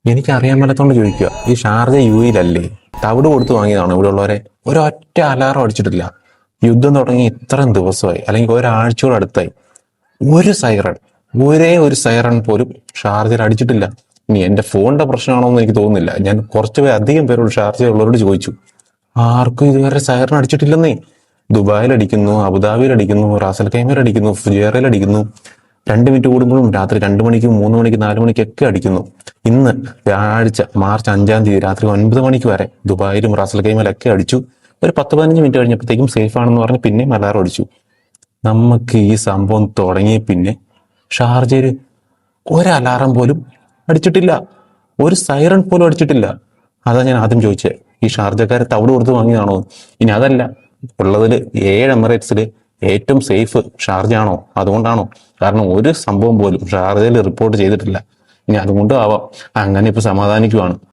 എനിക്കറിയാൻ മേലാത്തോണ്ട് ചോദിക്കുക. ഈ ഷാർജ UAE-ലല്ലേ? തവിട് കൊടുത്ത് വാങ്ങിയതാണ് ഇവിടെ ഉള്ളവരെ. ഒരൊറ്റ അലാറം അടിച്ചിട്ടില്ല. യുദ്ധം തുടങ്ങി ഇത്രയും ദിവസമായി, അല്ലെങ്കിൽ ഒരാഴ്ചയോട് അടുത്തായി. ഒരു സൈറൺ, ഒരേ ഒരു സൈറൺ പോലും ഷാർജയിൽ അടിച്ചിട്ടില്ല. ഇനി എന്റെ ഫോണിന്റെ പ്രശ്നമാണോ എന്ന് എനിക്ക് തോന്നുന്നില്ല. ഞാൻ അധികം പേരോട് ഷാർജയുള്ളവരോട് ചോദിച്ചു. ആർക്കും ഇതുവരെ സൈറൺ അടിച്ചിട്ടില്ലെന്നേ. ദുബായിൽ അടിക്കുന്നു, അബുദാബിയിൽ അടിക്കുന്നു, റാസൽ ഖൈമയിൽ അടിക്കുന്നു, ഫുജേറയിൽ അടിക്കുന്നു. 2 മിനിറ്റ് കൂടുമ്പോഴും രാത്രി 2 മണിക്കും 3 മണിക്ക് 4 മണിക്കൊക്കെ അടിക്കുന്നു. ഇന്ന് വ്യാഴാഴ്ച മാർച്ച് 5-ാം തീയതി രാത്രി 9 മണിക്ക് വരെ ദുബായിലും റാസൽ ഖൈമയിലൊക്കെ അടിച്ചു. ഒരു 10-15 മിനിറ്റ് കഴിഞ്ഞപ്പോഴത്തേക്കും സേഫ് ആണെന്ന് പറഞ്ഞ് പിന്നെയും അലാറം അടിച്ചു. നമുക്ക് ഈ സംഭവം തുടങ്ങിയ പിന്നെ ഷാർജയിൽ ഒരു അലാറം പോലും അടിച്ചിട്ടില്ല. ഒരു സൈറൺ പോലും അടിച്ചിട്ടില്ല. അതാ ഞാൻ ആദ്യം ചോദിച്ചത്, ഈ ഷാർജക്കാരെ തവിട് കൊടുത്ത് വാങ്ങിയതാണോ? ഇനി അതല്ല, ഉള്ളതിൽ 7 എമിറേറ്റ്സിൽ ഏറ്റവും സേഫ് ഷാർജ ആണോ? അതുകൊണ്ടാണോ? കാരണം ഒരു സംഭവം പോലും ഷാർജയിൽ റിപ്പോർട്ട് ചെയ്തിട്ടില്ല. ഇനി അതുകൊണ്ടും ആവാം അങ്ങനെ ഇപ്പൊ സമാധാനിക്കുവാണ്.